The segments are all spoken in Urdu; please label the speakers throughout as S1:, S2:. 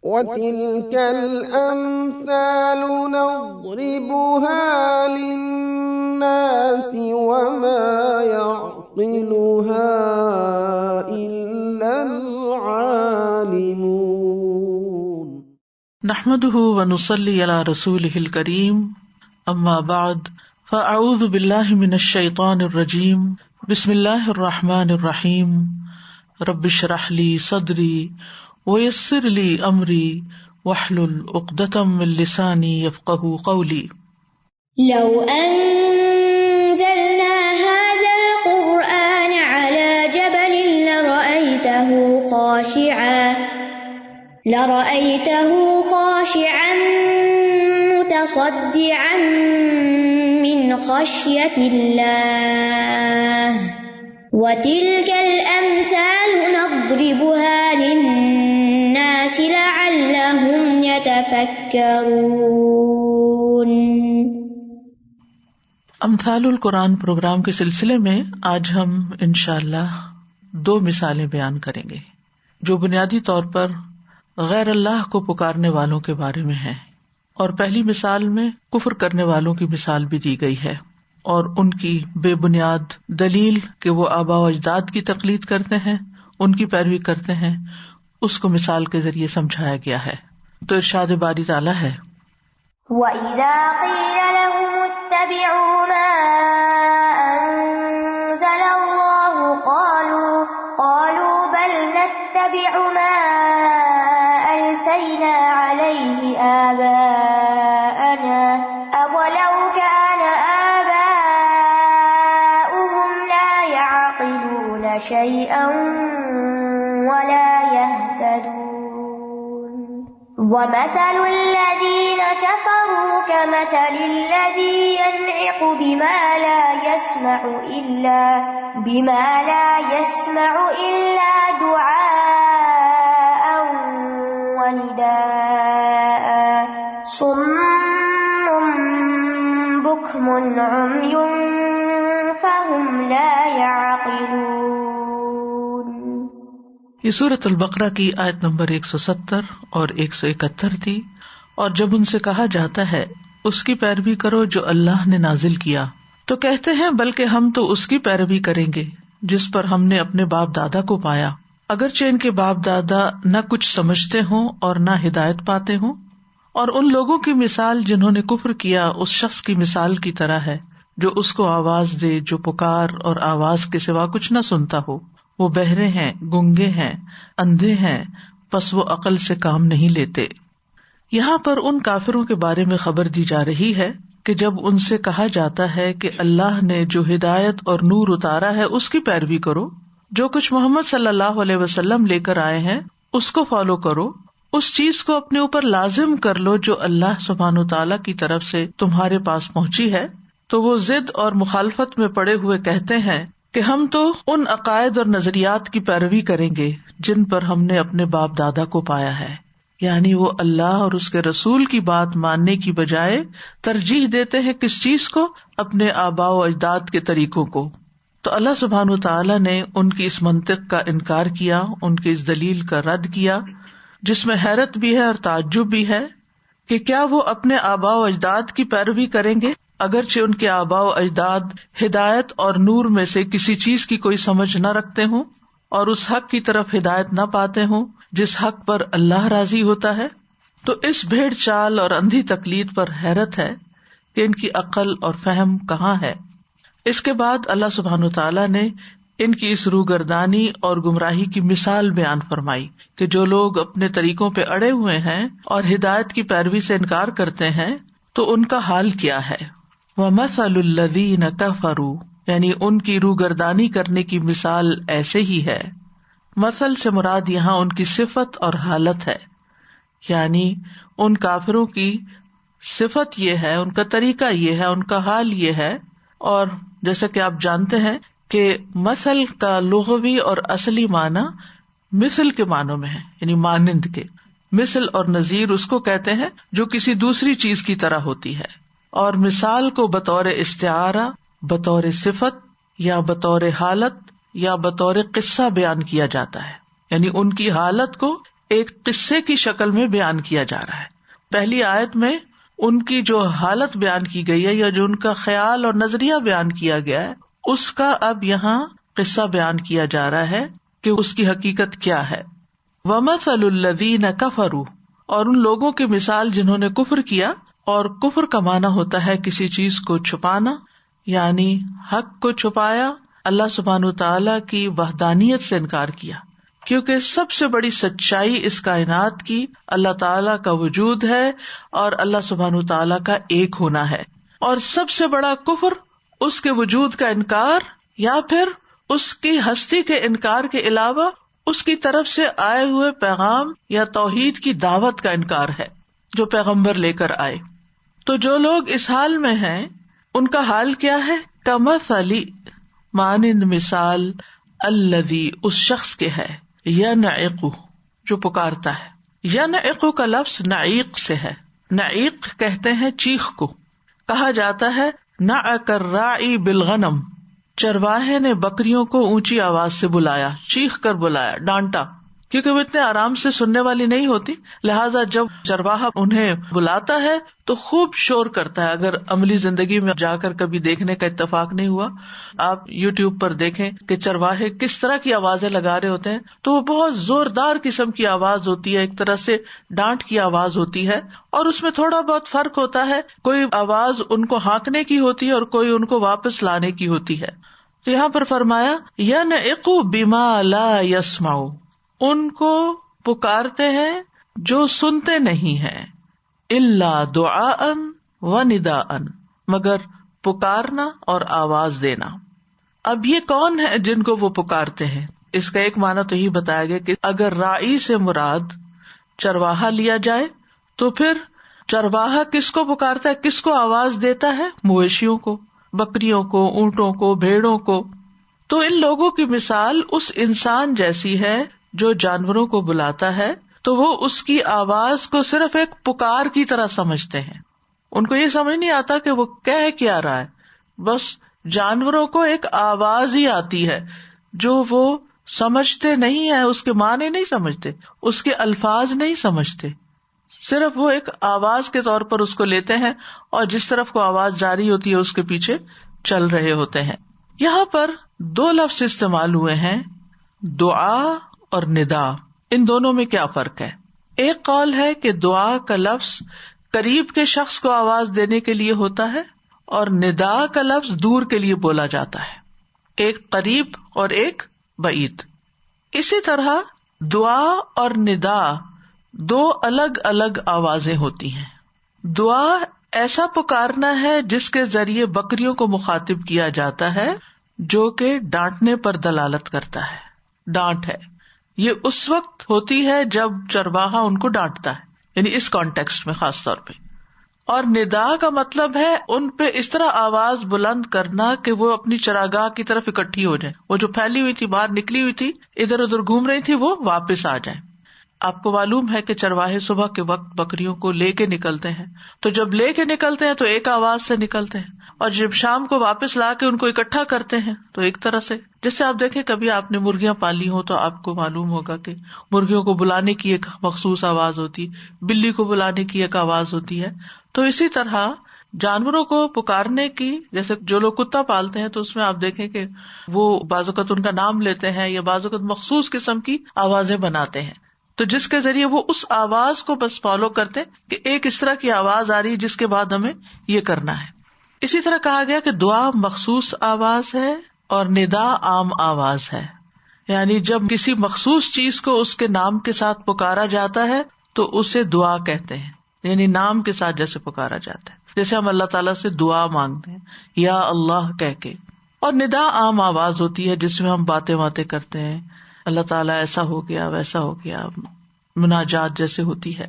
S1: وَتِلْكَ الْأَمْثَالُ نَضْرِبُهَا لِلنَّاسِ وَمَا يَعْقِلُهَا إِلَّا الْعَالِمُونَ.
S2: نحمده ونصلي على رسوله الكريم، اما بعد، فاعوذ باللہ من الشیطان الرجیم، بسم اللہ الرحمن الرحیم، رب اشرح لی صدری ویسر لی امری واحلل عقدۃ من لسانی یفقہوا قولی.
S3: لو انزلنا هذا القرآن على جبل لرأيته خاشعا متصدعا من خشية الله وتلك الأمثال نضربها للناس لعلهم يتفكرون.
S2: امثال القرآن پروگرام کے سلسلے میں آج ہم انشاءاللہ 2 مثالیں بیان کریں گے جو بنیادی طور پر غیر اللہ کو پکارنے والوں کے بارے میں ہیں، اور پہلی مثال میں کفر کرنے والوں کی مثال بھی دی گئی ہے اور ان کی بے بنیاد دلیل کہ وہ آباء و اجداد کی تقلید کرتے ہیں، ان کی پیروی کرتے ہیں، اس کو مثال کے ذریعے سمجھایا گیا ہے. تو ارشاد باری تعالیٰ ہے،
S3: وَإِذَا قِيلَ لَهُمُ اتَّبِعُوا مَا أَنزَلَ اللَّهُ قَالُوا بَلْ نَتَّبِعُ مَا أَلْفَيْنَا عَلَيْهِ آبَاءَنَا أَوَلَوْ كَانَ آبَاؤُهُمْ لَا يَعْقِلُونَ شَيْئًا وَلَا يَهْتَدُونَ. وَمَثَلُ الَّذِينَ كَفَرُوا كَمَثَلِ الَّذِي يَنْعِقُ بِمَا لَا يَسْمَعُ إِلَّا دُعَاءً وَنِدَاءً صُمٌّ بُكْمٌ عُمْيٌ فَهُمْ لَا يَعْقِلُونَ.
S2: یہ سورۃ البقرہ کی آیت نمبر 170 اور 171 تھی. اور جب ان سے کہا جاتا ہے اس کی پیروی کرو جو اللہ نے نازل کیا، تو کہتے ہیں بلکہ ہم تو اس کی پیروی کریں گے جس پر ہم نے اپنے باپ دادا کو پایا، اگرچہ ان کے باپ دادا نہ کچھ سمجھتے ہوں اور نہ ہدایت پاتے ہوں. اور ان لوگوں کی مثال جنہوں نے کفر کیا اس شخص کی مثال کی طرح ہے جو اس کو آواز دے جو پکار اور آواز کے سوا کچھ نہ سنتا ہو. وہ بہرے ہیں، گنگے ہیں، اندھے ہیں، پس وہ عقل سے کام نہیں لیتے. یہاں پر ان کافروں کے بارے میں خبر دی جا رہی ہے کہ جب ان سے کہا جاتا ہے کہ اللہ نے جو ہدایت اور نور اتارا ہے اس کی پیروی کرو، جو کچھ محمد صلی اللہ علیہ وسلم لے کر آئے ہیں اس کو فالو کرو، اس چیز کو اپنے اوپر لازم کر لو جو اللہ سبحانہ تعالیٰ کی طرف سے تمہارے پاس پہنچی ہے، تو وہ ضد اور مخالفت میں پڑے ہوئے کہتے ہیں کہ ہم تو ان عقائد اور نظریات کی پیروی کریں گے جن پر ہم نے اپنے باپ دادا کو پایا ہے. یعنی وہ اللہ اور اس کے رسول کی بات ماننے کی بجائے ترجیح دیتے ہیں کس چیز کو؟ اپنے آباء و اجداد کے طریقوں کو. تو اللہ سبحانہ وتعالیٰ نے ان کی اس منطق کا انکار کیا، ان کی اس دلیل کا رد کیا، جس میں حیرت بھی ہے اور تعجب بھی ہے کہ کیا وہ اپنے آباء و اجداد کی پیروی کریں گے اگرچہ ان کے آباء و اجداد ہدایت اور نور میں سے کسی چیز کی کوئی سمجھ نہ رکھتے ہوں اور اس حق کی طرف ہدایت نہ پاتے ہوں جس حق پر اللہ راضی ہوتا ہے. تو اس بھیڑ چال اور اندھی تقلید پر حیرت ہے کہ ان کی عقل اور فہم کہاں ہے. اس کے بعد اللہ سبحانہ وتعالیٰ نے ان کی اس روگردانی اور گمراہی کی مثال بیان فرمائی کہ جو لوگ اپنے طریقوں پہ اڑے ہوئے ہیں اور ہدایت کی پیروی سے انکار کرتے ہیں تو ان کا حال کیا ہے. وَمَثَلُ الَّذِينَ كَفَرُوا، یعنی ان کی روگردانی کرنے کی مثال ایسے ہی ہے. مثل سے مراد یہاں ان کی صفت اور حالت ہے، یعنی ان کافروں کی صفت یہ ہے، ان کا طریقہ یہ ہے، ان کا حال یہ ہے. اور جیسا کہ آپ جانتے ہیں کہ مثل کا لغوی اور اصلی معنی مثل کے معنوں میں ہے، یعنی مانند کے. مثل اور نظیر اس کو کہتے ہیں جو کسی دوسری چیز کی طرح ہوتی ہے، اور مثال کو بطور استعارہ، بطور صفت یا بطور حالت یا بطور قصہ بیان کیا جاتا ہے. یعنی ان کی حالت کو ایک قصے کی شکل میں بیان کیا جا رہا ہے. پہلی آیت میں ان کی جو حالت بیان کی گئی ہے یا جو ان کا خیال اور نظریہ بیان کیا گیا ہے اس کا اب یہاں قصہ بیان کیا جا رہا ہے کہ اس کی حقیقت کیا ہے. وَمَثَلُ الَّذِينَ كَفَرُوا، اور ان لوگوں کی مثال جنہوں نے کفر کیا. اور کفر کا معنی ہوتا ہے کسی چیز کو چھپانا، یعنی حق کو چھپایا، اللہ سبحانہ وتعالی کی وحدانیت سے انکار کیا، کیونکہ سب سے بڑی سچائی اس کائنات کی اللہ تعالی کا وجود ہے اور اللہ سبحانہ وتعالی کا ایک ہونا ہے. اور سب سے بڑا کفر اس کے وجود کا انکار یا پھر اس کی ہستی کے انکار کے علاوہ اس کی طرف سے آئے ہوئے پیغام یا توحید کی دعوت کا انکار ہے جو پیغمبر لے کر آئے. تو جو لوگ اس حال میں ہیں ان کا حال کیا ہے؟ کمثل، مانند مثال، الذی، اس شخص کے ہے، ینعق، جو پکارتا ہے. ینعق کا لفظ نعیق سے ہے. نعیق کہتے ہیں چیخ کو. کہا جاتا ہے نعق الراعی بالغنم، چرواہے نے بکریوں کو اونچی آواز سے بلایا، چیخ کر بلایا، ڈانٹا، کیونکہ وہ اتنے آرام سے سننے والی نہیں ہوتی، لہٰذا جب چرواہا انہیں بلاتا ہے تو خوب شور کرتا ہے. اگر عملی زندگی میں جا کر کبھی دیکھنے کا اتفاق نہیں ہوا، آپ یوٹیوب پر دیکھیں کہ چرواہے کس طرح کی آوازیں لگا رہے ہوتے ہیں، تو وہ بہت زوردار قسم کی آواز ہوتی ہے، ایک طرح سے ڈانٹ کی آواز ہوتی ہے، اور اس میں تھوڑا بہت فرق ہوتا ہے. کوئی آواز ان کو ہانکنے کی ہوتی ہے اور کوئی ان کو واپس لانے کی ہوتی ہے. تو یہاں پر فرمایا ینعق بما لا یسمع، ان کو پکارتے ہیں جو سنتے نہیں ہیں، الا دعاء و نداء، مگر پکارنا اور آواز دینا. اب یہ کون ہے جن کو وہ پکارتے ہیں؟ اس کا ایک معنی تو یہ بتایا گیا کہ اگر راعی سے مراد چرواہا لیا جائے تو پھر چرواہا کس کو پکارتا ہے، کس کو آواز دیتا ہے؟ مویشیوں کو، بکریوں کو، اونٹوں کو، بھیڑوں کو. تو ان لوگوں کی مثال اس انسان جیسی ہے جو جانوروں کو بلاتا ہے تو وہ اس کی آواز کو صرف ایک پکار کی طرح سمجھتے ہیں. ان کو یہ سمجھ نہیں آتا کہ وہ کہہ کیا رہا ہے، بس جانوروں کو ایک آواز ہی آتی ہے جو وہ سمجھتے نہیں ہیں، اس کے معنی نہیں سمجھتے، اس کے الفاظ نہیں سمجھتے، صرف وہ ایک آواز کے طور پر اس کو لیتے ہیں اور جس طرف کو آواز جاری ہوتی ہے اس کے پیچھے چل رہے ہوتے ہیں. یہاں پر دو لفظ استعمال ہوئے ہیں، دعا اور ندا. ان دونوں میں کیا فرق ہے؟ ایک قول ہے کہ دعا کا لفظ قریب کے شخص کو آواز دینے کے لیے ہوتا ہے اور ندا کا لفظ دور کے لیے بولا جاتا ہے، ایک قریب اور ایک بعید. اسی طرح دعا اور ندا دو الگ الگ آوازیں ہوتی ہیں. دعا ایسا پکارنا ہے جس کے ذریعے بکریوں کو مخاطب کیا جاتا ہے جو کہ ڈانٹنے پر دلالت کرتا ہے، ڈانٹ ہے. یہ اس وقت ہوتی ہے جب چرواہا ان کو ڈانٹتا ہے، یعنی اس کانٹیکسٹ میں خاص طور پہ. اور ندا کا مطلب ہے ان پہ اس طرح آواز بلند کرنا کہ وہ اپنی چراگاہ کی طرف اکٹھی ہو جائیں، وہ جو پھیلی ہوئی تھی، باہر نکلی ہوئی تھی، ادھر ادھر گھوم رہی تھی، وہ واپس آ جائیں. آپ کو معلوم ہے کہ چرواہے صبح کے وقت بکریوں کو لے کے نکلتے ہیں، تو جب لے کے نکلتے ہیں تو ایک آواز سے نکلتے ہیں، اور جب شام کو واپس لا کے ان کو اکٹھا کرتے ہیں تو ایک طرح سے. جیسے آپ دیکھیں کبھی آپ نے مرغیاں پالی ہوں تو آپ کو معلوم ہوگا کہ مرغیوں کو بلانے کی ایک مخصوص آواز ہوتی ہے، بلی کو بلانے کی ایک آواز ہوتی ہے. تو اسی طرح جانوروں کو پکارنے کی، جیسے جو لوگ کتا پالتے ہیں تو اس میں آپ دیکھیں کہ وہ بعض اوقات ان کا نام لیتے ہیں یا بعض اوقات مخصوص قسم کی آوازیں بناتے ہیں، تو جس کے ذریعے وہ اس آواز کو بس فالو کرتے کہ ایک اس طرح کی آواز آ رہی ہے جس کے بعد ہمیں یہ کرنا ہے. اسی طرح کہا گیا کہ دعا مخصوص آواز ہے اور ندا عام آواز ہے، یعنی جب کسی مخصوص چیز کو اس کے نام کے ساتھ پکارا جاتا ہے تو اسے دعا کہتے ہیں، یعنی نام کے ساتھ جیسے پکارا جاتا ہے، جیسے ہم اللہ تعالیٰ سے دعا مانگتے ہیں یا اللہ کہہ کے. اور ندا عام آواز ہوتی ہے جس میں ہم باتیں کرتے ہیں، اللہ تعالیٰ ایسا ہو گیا، ویسا ہو گیا، مناجات جیسے ہوتی ہے.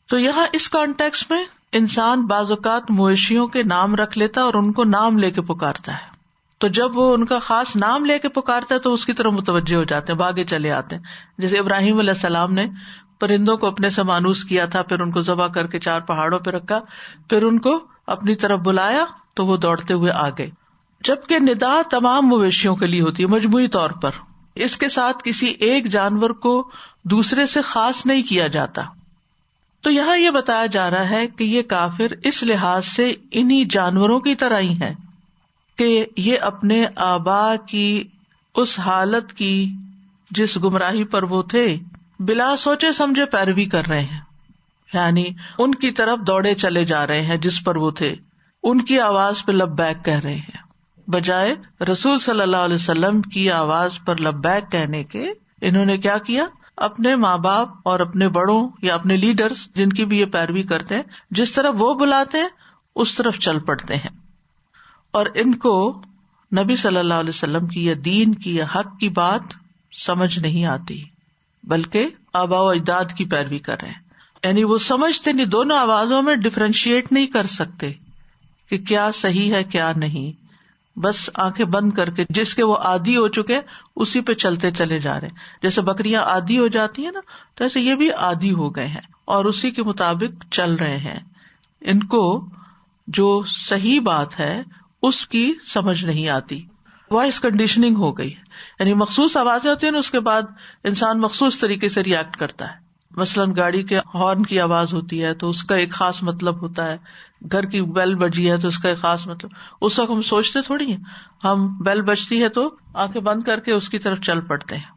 S2: تو یہاں اس کانٹیکس میں انسان بعض اوقات مویشیوں کے نام رکھ لیتا ہے اور ان کو نام لے کے پکارتا ہے، تو جب وہ ان کا خاص نام لے کے پکارتا ہے تو اس کی طرف متوجہ ہو جاتے ہیں، بھاگے چلے آتے ہیں. جیسے ابراہیم علیہ السلام نے پرندوں کو اپنے سے مانوس کیا تھا، پھر ان کو ذبح کر کے 4 پہاڑوں پہ رکھا، پھر ان کو اپنی طرف بلایا تو وہ دوڑتے ہوئے آ گئے. جبکہ ندا تمام مویشیوں کے لیے ہوتی ہے مجموعی طور پر، اس کے ساتھ کسی ایک جانور کو دوسرے سے خاص نہیں کیا جاتا. تو یہاں یہ بتایا جا رہا ہے کہ یہ کافر اس لحاظ سے انہی جانوروں کی طرح ہی ہیں کہ یہ اپنے آباء کی اس حالت کی جس گمراہی پر وہ تھے بلا سوچے سمجھے پیروی کر رہے ہیں، یعنی ان کی طرف دوڑے چلے جا رہے ہیں جس پر وہ تھے، ان کی آواز پہ لبیک کہہ رہے ہیں، بجائے رسول صلی اللہ علیہ وسلم کی آواز پر لبیک کہنے کے انہوں نے کیا کیا، اپنے ماں باپ اور اپنے بڑوں یا اپنے لیڈرز جن کی بھی یہ پیروی کرتے ہیں جس طرف وہ بلاتے ہیں اس طرف چل پڑتے ہیں. اور ان کو نبی صلی اللہ علیہ وسلم کی یا دین کی یا حق کی بات سمجھ نہیں آتی، بلکہ آباء و اجداد کی پیروی کر رہے ہیں. یعنی وہ سمجھتے نہیں، دونوں آوازوں میں ڈفرینشیٹ نہیں کر سکتے کہ کیا صحیح ہے کیا نہیں، بس آنکھیں بند کر کے جس کے وہ عادی ہو چکے اسی پہ چلتے چلے جا رہے ہیں. جیسے بکریاں عادی ہو جاتی ہیں نا، تو ایسے یہ بھی عادی ہو گئے ہیں اور اسی کے مطابق چل رہے ہیں. ان کو جو صحیح بات ہے اس کی سمجھ نہیں آتی، وائس کنڈیشننگ ہو گئی. یعنی مخصوص آوازیں ہوتی ہیں نا، اس کے بعد انسان مخصوص طریقے سے ریئیکٹ کرتا ہے. مثلاً گاڑی کے ہارن کی آواز ہوتی ہے تو اس کا ایک خاص مطلب ہوتا ہے، گھر کی بیل بجی ہے تو اس کا ایک خاص مطلب. اس وقت ہم سوچتے تھوڑی ہیں، ہم بیل بجتی ہے تو آنکھیں بند کر کے اس کی طرف چل پڑتے ہیں.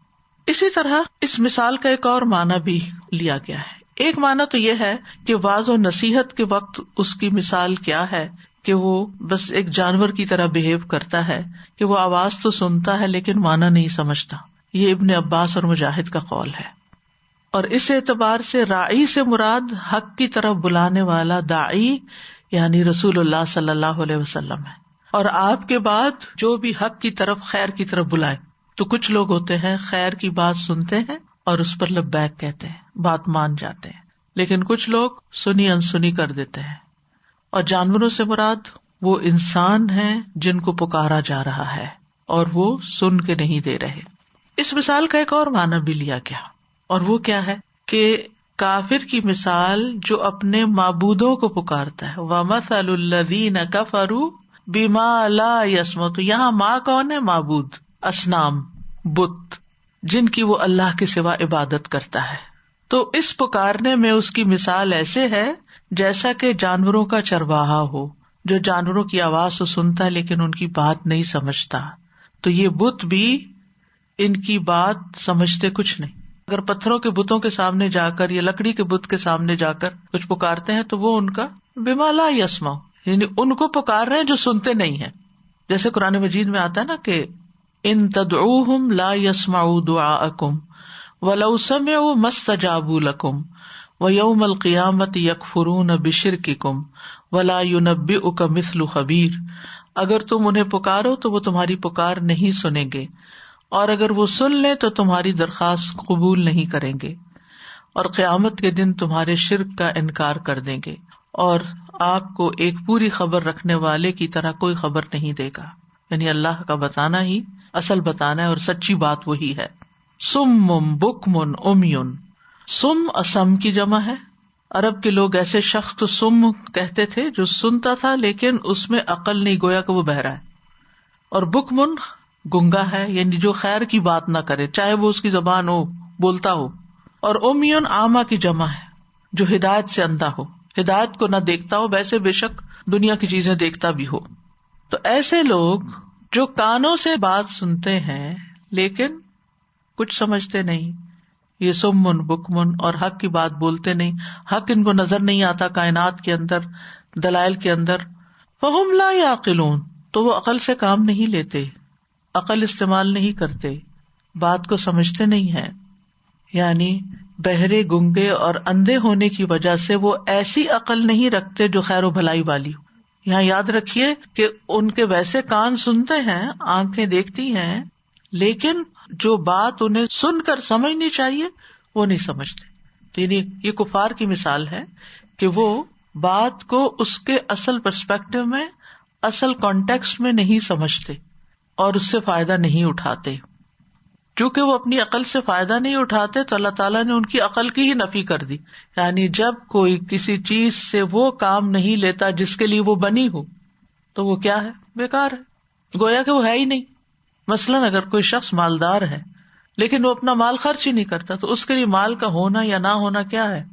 S2: اسی طرح اس مثال کا ایک اور معنی بھی لیا گیا ہے. ایک معنی تو یہ ہے کہ واعظ و نصیحت کے وقت اس کی مثال کیا ہے کہ وہ بس ایک جانور کی طرح بہیو کرتا ہے کہ وہ آواز تو سنتا ہے لیکن معنی نہیں سمجھتا. یہ ابن عباس اور مجاہد کا قول ہے. اور اس اعتبار سے راعی سے مراد حق کی طرف بلانے والا داعی یعنی رسول اللہ صلی اللہ علیہ وسلم ہے. اور آپ کے بعد جو بھی حق کی طرف خیر کی طرف بلائے، تو کچھ لوگ ہوتے ہیں خیر کی بات سنتے ہیں اور اس پر لبیک کہتے ہیں، بات مان جاتے ہیں، لیکن کچھ لوگ سنی انسنی کر دیتے ہیں. اور جانوروں سے مراد وہ انسان ہیں جن کو پکارا جا رہا ہے اور وہ سن کے نہیں دے رہے. اس مثال کا ایک اور معنی بھی لیا گیا، اور وہ کیا ہے کہ کافر کی مثال جو اپنے معبودوں کو پکارتا ہے. وَمَثَلُ الَّذِينَ كَفَرُوا بِمَا لَا يَسْمَعُونَ. تو یہاں ماں کون ہے؟ معبود، اصنام، بت جن کی وہ اللہ کے سوا عبادت کرتا ہے. تو اس پکارنے میں اس کی مثال ایسے ہے جیسا کہ جانوروں کا چرواہا ہو جو جانوروں کی آواز تو سنتا ہے لیکن ان کی بات نہیں سمجھتا. تو یہ بت بھی ان کی بات سمجھتے کچھ نہیں. اگر پتھروں کے بتوں کے سامنے جا کر یا لکڑی کے بت کے سامنے جا کر کچھ پکارتے ہیں تو وہ ان کا بما لا یسمع، یعنی ان کو پکار رہے ہیں جو سنتے نہیں ہیں. جیسے قرآن مجید میں آتا ہے نا کہ ان تدعوہم لا یسمعوا دعاءکم ولو سمعوا ما استجابوا لکم ویوم القیامۃ یکفرون بشرککم ولا ینبئک مثل خبیر. اگر تم انہیں پکارو تو وہ تمہاری پکار نہیں سنیں گے، اور اگر وہ سن لیں تو تمہاری درخواست قبول نہیں کریں گے، اور قیامت کے دن تمہارے شرک کا انکار کر دیں گے، اور آپ کو ایک پوری خبر رکھنے والے کی طرح کوئی خبر نہیں دے گا. یعنی اللہ کا بتانا ہی اصل بتانا ہے اور سچی بات وہی ہے. سم بکم امیون. سم اسم کی جمع ہے. عرب کے لوگ ایسے شخص کو سم کہتے تھے جو سنتا تھا لیکن اس میں عقل نہیں، گویا کہ وہ بہرا ہے. اور بکمن گنگا ہے، یعنی جو خیر کی بات نہ کرے چاہے وہ اس کی زبان ہو، بولتا ہو. اور امیون عامہ کی جمع ہے جو ہدایت سے اندھا ہو، ہدایت کو نہ دیکھتا ہو، ویسے بے شک دنیا کی چیزیں دیکھتا بھی ہو. تو ایسے لوگ جو کانوں سے بات سنتے ہیں لیکن کچھ سمجھتے نہیں، یہ سمن بکمن، اور حق کی بات بولتے نہیں، حق ان کو نظر نہیں آتا کائنات کے اندر، دلائل کے اندر. فہم لا یعقلون، تو وہ عقل سے کام نہیں لیتے، عقل استعمال نہیں کرتے، بات کو سمجھتے نہیں ہیں. یعنی بہرے، گنگے اور اندھے ہونے کی وجہ سے وہ ایسی عقل نہیں رکھتے جو خیر و بھلائی والی ہو. یہاں یاد رکھیے کہ ان کے ویسے کان سنتے ہیں، آنکھیں دیکھتی ہیں، لیکن جو بات انہیں سن کر سمجھنی چاہیے وہ نہیں سمجھتے. یعنی یہ کفار کی مثال ہے کہ وہ بات کو اس کے اصل پرسپیکٹو میں، اصل کانٹیکسٹ میں نہیں سمجھتے اور اس سے فائدہ نہیں اٹھاتے. چونکہ وہ اپنی عقل سے فائدہ نہیں اٹھاتے تو اللہ تعالیٰ نے ان کی عقل کی ہی نفی کر دی. یعنی جب کوئی کسی چیز سے وہ کام نہیں لیتا جس کے لیے وہ بنی ہو تو وہ کیا ہے؟ بیکار ہے، گویا کہ وہ ہے ہی نہیں. مثلاً اگر کوئی شخص مالدار ہے لیکن وہ اپنا مال خرچ ہی نہیں کرتا، تو اس کے لیے مال کا ہونا یا نہ ہونا کیا ہے؟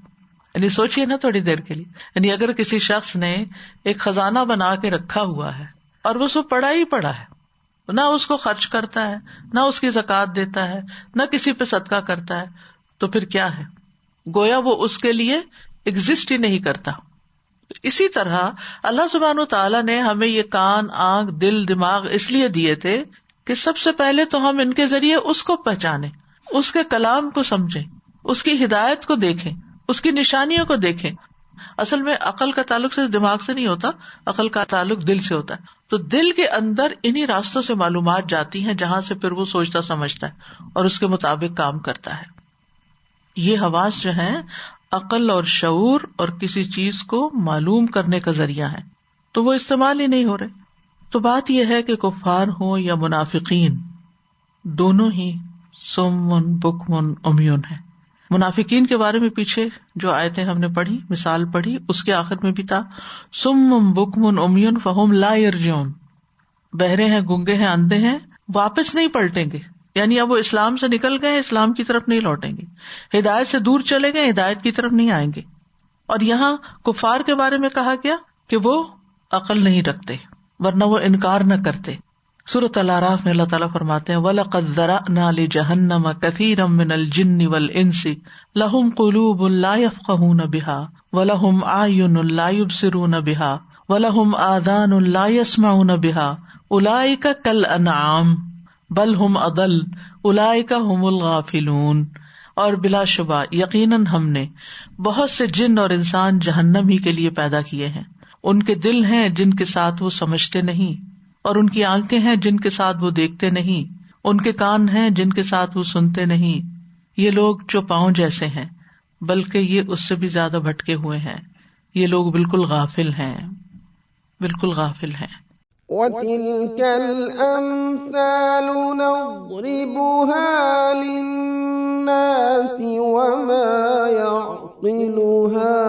S2: یعنی سوچئے نا تھوڑی دیر کے لیے، یعنی اگر کسی شخص نے ایک خزانہ بنا کے رکھا ہوا ہے اور وہ پڑا ہی پڑا ہے، نہ اس کو خرچ کرتا ہے، نہ اس کی زکوٰۃ دیتا ہے، نہ کسی پہ صدقہ کرتا ہے، تو پھر کیا ہے؟ گویا وہ اس کے لیے ایگزسٹ ہی نہیں کرتا۔ اسی طرح اللہ سبحانہ وتعالیٰ نے ہمیں یہ کان، آنکھ، دل، دماغ اس لیے دیے تھے کہ سب سے پہلے تو ہم ان کے ذریعے اس کو پہچانیں، اس کے کلام کو سمجھیں، اس کی ہدایت کو دیکھیں، اس کی نشانیوں کو دیکھیں۔ اصل میں عقل کا تعلق صرف دماغ سے نہیں ہوتا، عقل کا تعلق دل سے ہوتا ہے، تو دل کے اندر انہی راستوں سے معلومات جاتی ہیں جہاں سے پھر وہ سوچتا سمجھتا ہے اور اس کے مطابق کام کرتا ہے۔ یہ حواس جو ہیں عقل اور شعور اور کسی چیز کو معلوم کرنے کا ذریعہ ہے، تو وہ استعمال ہی نہیں ہو رہے۔ تو بات یہ ہے کہ کفار ہوں یا منافقین، دونوں ہی صم بکم عمیون ہیں۔ منافقین کے بارے میں پیچھے جو آیتیں ہم نے پڑھی، مثال پڑھی، اس کے آخر میں بھی تھا صم بکم عمیون فہم لا یرجعون، بہرے ہیں، گنگے ہیں، اندھے ہیں، واپس نہیں پلٹیں گے، یعنی اب وہ اسلام سے نکل گئے، اسلام کی طرف نہیں لوٹیں گے، ہدایت سے دور چلے گئے، ہدایت کی طرف نہیں آئیں گے۔ اور یہاں کفار کے بارے میں کہا گیا کہ وہ عقل نہیں رکھتے ورنہ وہ انکار نہ کرتے۔ سورۃ الاعراف میں اللہ تعالیٰ فرماتے ہیں وَلَقَدْ ذَرَأْنَا لِجَهَنَّمَ كَثِيرًا مِنَ الْجِنِّ وَالْإِنسِ لَهُمْ قُلُوبٌ لَا يَفْقَهُونَ بِهَا وَلَهُمْ أَعْيُنٌ لَا يُبْصِرُونَ بِهَا وَلَهُمْ آذَانٌ لَا يَسْمَعُونَ بِهَا أُولَئِكَ كَالْأَنْعَامِ بَلْ هُمْ أَضَلُّ أُولَئِكَ هُمُ الْغَافِلُونَ۔ اور بلا شبہ یقیناً ہم نے بہت سے جن اور انسان جہنم ہی کے لیے پیدا کیے ہیں، ان کے دل ہیں جن کے ساتھ وہ سمجھتے نہیں، اور ان کی آنکھیں ہیں جن کے ساتھ وہ دیکھتے نہیں، ان کے کان ہیں جن کے ساتھ وہ سنتے نہیں۔ یہ لوگ چوپاؤں جیسے ہیں، بلکہ یہ اس سے بھی زیادہ بھٹکے ہوئے ہیں، یہ لوگ بالکل غافل ہیں، بالکل غافل ہیں۔
S1: وَتِلْكَ الْأَمْثَالُ نَضْرِبُهَا لِلنَّاسِ وَمَا يَعْقِلُهَا